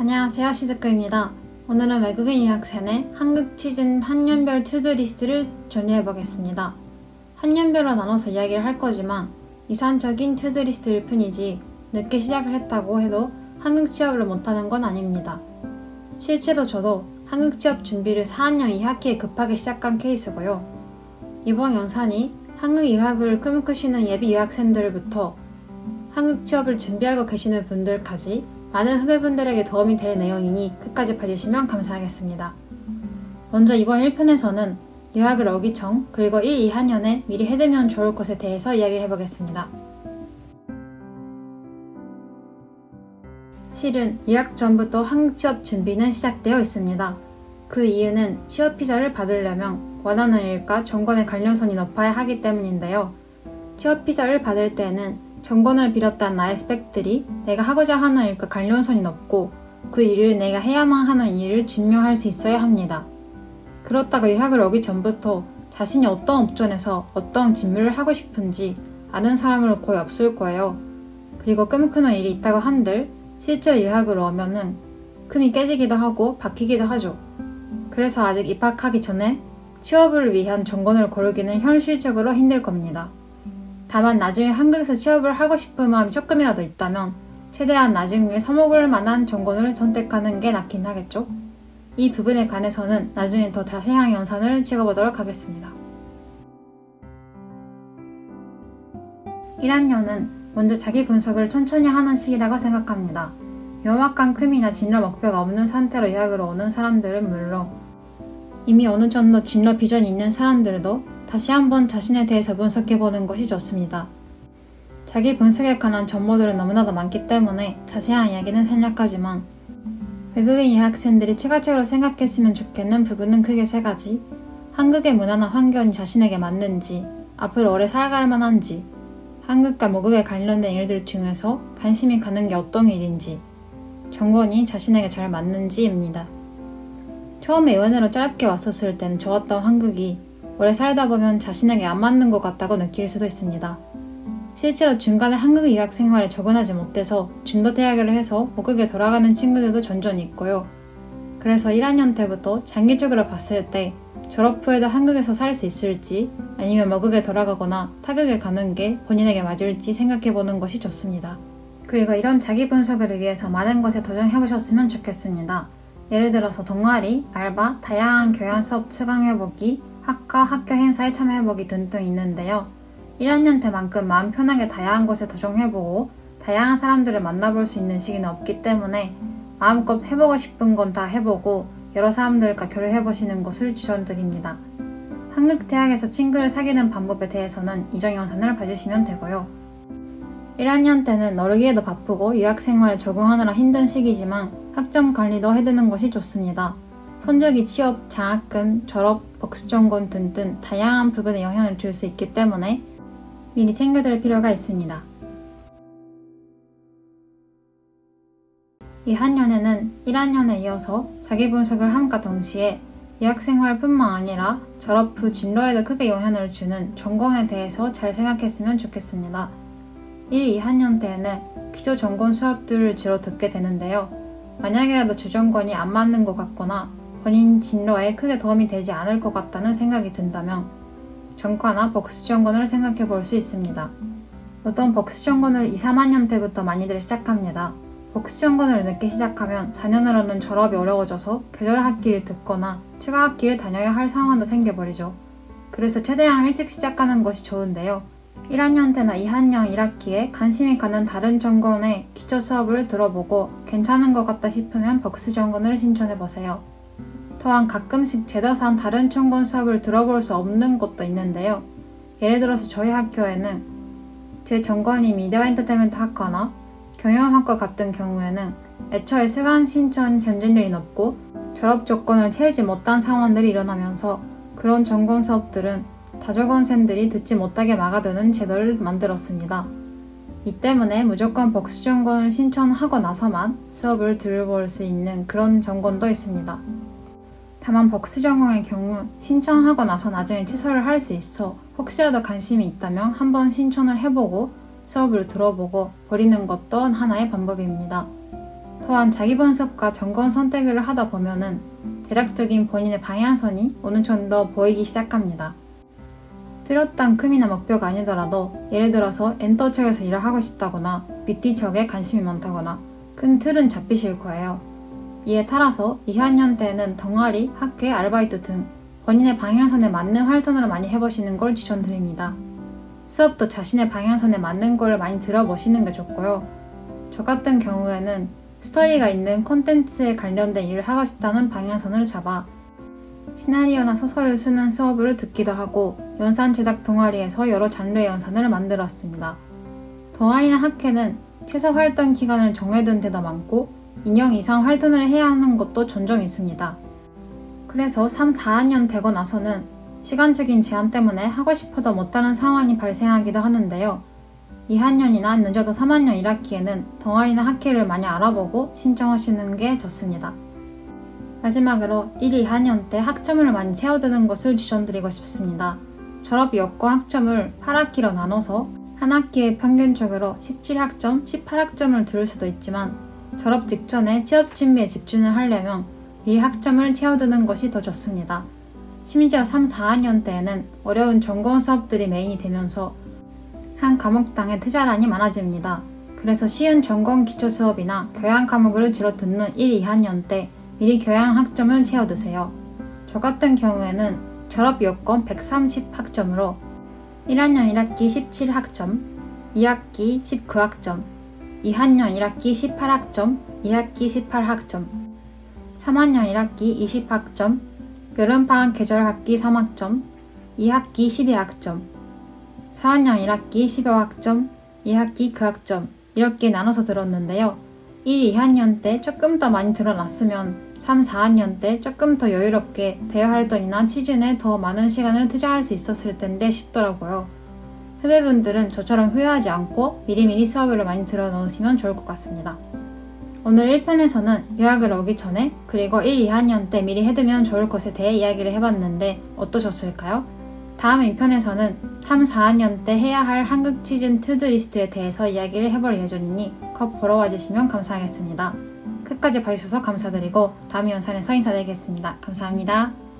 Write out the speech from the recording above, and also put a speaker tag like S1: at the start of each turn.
S1: 안녕하세요, 시즈크입니다. 오늘은 외국인 유학생의 한국 시즌 학년별 투두리스트를 정리해보겠습니다. 학년별로 나눠서 이야기를 할 거지만 이상적인 투두리스트일 뿐이지 늦게 시작을 했다고 해도 한국 취업을 못하는 건 아닙니다. 실제로 저도 한국 취업 준비를 4학년 2학기에 급하게 시작한 케이스고요. 이번 영상이 한국 유학을 꿈꾸시는 예비 유학생들부터 한국 취업을 준비하고 계시는 분들까지 많은 후배분들에게 도움이 될 내용이니 끝까지 봐주시면 감사하겠습니다. 먼저 이번 1편에서는 유학을 오기 전 그리고 1, 2학년에 미리 해두면 좋을 것에 대해서 이야기를 해보겠습니다. 실은 유학 전부터 한국 취업 준비는 시작되어 있습니다. 그 이유는 취업 비자를 받으려면 원하는 일과 전공의 관련성이 높아야 하기 때문인데요. 취업 비자를 받을 때에는 전공을 비롯한 나의 스펙들이 내가 하고자 하는 일과 관련성이 높고 그 일을 내가 해야만 하는 일을 증명할 수 있어야 합니다. 그렇다고 유학을 오기 전부터 자신이 어떤 업종에서 어떤 직무를 하고 싶은지 아는 사람은 거의 없을 거예요. 그리고 꿈꾸는 일이 있다고 한들 실제로 유학을 오면은 꿈이 깨지기도 하고 바뀌기도 하죠. 그래서 아직 입학하기 전에 취업을 위한 전공을 고르기는 현실적으로 힘들 겁니다. 다만 나중에 한국에서 취업을 하고 싶은 마음이 조금이라도 있다면 최대한 나중에 써먹을 만한 전공을 선택하는 게 낫긴 하겠죠? 이 부분에 관해서는 나중에 더 자세한 영상을 찍어보도록 하겠습니다. 1학년은 먼저 자기 분석을 천천히 하는 시기라고 생각합니다. 명확한 꿈이나 진로 목표가 없는 상태로 유학으로 오는 사람들은 물론 이미 어느 정도 진로 비전이 있는 사람들도 다시 한번 자신에 대해서 분석해보는 것이 좋습니다. 자기 분석에 관한 정보들은 너무나도 많기 때문에 자세한 이야기는 생략하지만 외국인 유학생들이 체계적으로 생각했으면 좋겠는 부분은 크게 3가지. 한국의 문화나 환경이 자신에게 맞는지, 앞으로 오래 살아갈 만한지, 한국과 모국에 관련된 일들 중에서 관심이 가는 게 어떤 일인지, 전공이 자신에게 잘 맞는지입니다. 처음에 의원으로 짧게 왔었을 때는 좋았던 한국이 오래 살다 보면 자신에게 안 맞는 것 같다고 느낄 수도 있습니다. 실제로 중간에 한국 유학 생활에 적응하지 못해서 중도 대학을 해서 모국에 돌아가는 친구들도 종종 있고요. 그래서 1학년 때부터 장기적으로 봤을 때 졸업 후에도 한국에서 살 수 있을지 아니면 모국에 돌아가거나 타국에 가는 게 본인에게 맞을지 생각해보는 것이 좋습니다. 그리고 이런 자기 분석을 위해서 많은 것에 도전해보셨으면 좋겠습니다. 예를 들어서 동아리, 알바, 다양한 교양 수업 추강해보기, 학과, 학교 행사에 참여해보기 등등 있는데요. 1학년 때만큼 마음 편하게 다양한 곳에 도전해보고 다양한 사람들을 만나볼 수 있는 시기는 없기 때문에 마음껏 해보고 싶은 건 다 해보고 여러 사람들과 교류해보시는 것을 추천드립니다. 한국 대학에서 친구를 사귀는 방법에 대해서는 이전 영상을 봐주시면 되고요. 1학년 때는 어르기에도 바쁘고 유학생활에 적응하느라 힘든 시기지만 학점 관리도 해두는 것이 좋습니다. 성적이 취업, 장학금, 졸업, 복수 전공 등등 다양한 부분에 영향을 줄 수 있기 때문에 미리 챙겨둘 필요가 있습니다. 2학년에는 1학년에 이어서 자기 분석을 함과 동시에 유학생활뿐만 아니라 졸업 후 진로에도 크게 영향을 주는 전공에 대해서 잘 생각했으면 좋겠습니다. 1, 2학년 때에는 기초 전공 수업들을 주로 듣게 되는데요. 만약이라도 주전공이 안 맞는 것 같거나 본인 진로에 크게 도움이 되지 않을 것 같다는 생각이 든다면 전과나 복수 전공을 생각해 볼 수 있습니다. 보통 복수 전공을 2, 3학년 때부터 많이들 시작합니다. 복수 전공을 늦게 시작하면 4년으로는 졸업이 어려워져서 계절 학기를 듣거나 추가 학기를 다녀야 할 상황도 생겨버리죠. 그래서 최대한 일찍 시작하는 것이 좋은데요. 1학년 때나 2학년 1학기에 관심이 가는 다른 전공의 기초 수업을 들어보고 괜찮은 것 같다 싶으면 복수 전공을 신청해보세요. 또한 가끔씩 제도상 다른 전공 수업을 들어볼 수 없는 곳도 있는데요. 예를 들어서 저희 학교에는 제 전공이 미디어 엔터테인먼트 학과나 경영학과 같은 경우에는 애초에 수강 신청 경쟁률이 높고 졸업 조건을 채우지 못한 상황들이 일어나면서 그런 전공 수업들은 다저공생들이 듣지 못하게 막아두는 제도를 만들었습니다. 이 때문에 무조건 복수 전공을 신청하고 나서만 수업을 들어볼 수 있는 그런 전공도 있습니다. 다만 복수 전공의 경우 신청하고 나서 나중에 취소를 할 수 있어 혹시라도 관심이 있다면 한번 신청을 해보고 수업을 들어보고 버리는 것도 하나의 방법입니다. 또한 자기 분석과 점검 선택을 하다 보면은 대략적인 본인의 방향선이 어느 정도 보이기 시작합니다. 뚜렷한 꿈이나 목표가 아니더라도 예를 들어서 엔터 쪽에서 일을 하고 싶다거나 BT 쪽에 관심이 많다거나 큰 틀은 잡히실 거예요. 이에 따라서 2학년 때는 동아리, 학회, 아르바이트 등 본인의 방향선에 맞는 활동을 많이 해보시는 걸 추천드립니다. 수업도 자신의 방향선에 맞는 걸 많이 들어보시는 게 좋고요. 저 같은 경우에는 스토리가 있는 콘텐츠에 관련된 일을 하고 싶다는 방향선을 잡아 시나리오나 소설을 쓰는 수업을 듣기도 하고 연산 제작 동아리에서 여러 장르의 연산을 만들었습니다. 동아리나 학회는 최소 활동 기간을 정해둔 데도 많고 2년 이상 활동을 해야 하는 것도 종종 있습니다. 그래서 3, 4학년 되고 나서는 시간적인 제한 때문에 하고 싶어도 못하는 상황이 발생하기도 하는데요. 2학년이나 늦어도 3학년 1학기에는 동아리나 학회를 많이 알아보고 신청하시는 게 좋습니다. 마지막으로 1, 2학년 때 학점을 많이 채워두는 것을 추천드리고 싶습니다. 졸업 여건 학점을 8학기로 나눠서 한 학기에 평균적으로 17학점, 18학점을 들을 수도 있지만 졸업 직전에 취업 준비에 집중을 하려면 미리 학점을 채워두는 것이 더 좋습니다. 심지어 3, 4학년 때에는 어려운 전공 수업들이 메인이 되면서 한 과목당의 투자량이 많아집니다. 그래서 쉬운 전공 기초 수업이나 교양 과목을 주로 듣는 1, 2학년 때 미리 교양 학점을 채워두세요. 저 같은 경우에는 졸업 여건 130학점으로 1학년 1학기 17학점, 2학기 19학점, 2학년 1학기 18학점, 2학기 18학점, 3학년 1학기 20학점, 여름방학 계절학기 3학점, 2학기 12학점, 4학년 1학기 15학점, 2학기 9학점 이렇게 나눠서 들었는데요. 1, 2학년 때 조금 더 많이 들어놨으면 3, 4학년 때 조금 더 여유롭게 대외활동이나 취준에 더 많은 시간을 투자할 수 있었을 텐데 싶더라고요. 후배분들은 저처럼 후회하지 않고 미리미리 수업을 많이 들어놓으시면 좋을 것 같습니다. 오늘 1편에서는 유학을 오기 전에 그리고 1, 2학년 때 미리 해두면 좋을 것에 대해 이야기를 해봤는데 어떠셨을까요? 다음 2편에서는 3, 4학년 때 해야 할 한국 취준 투두리스트에 대해서 이야기를 해볼 예정이니 꼭 보러 와주시면 감사하겠습니다. 끝까지 봐주셔서 감사드리고 다음 영상에서 인사드리겠습니다. 감사합니다.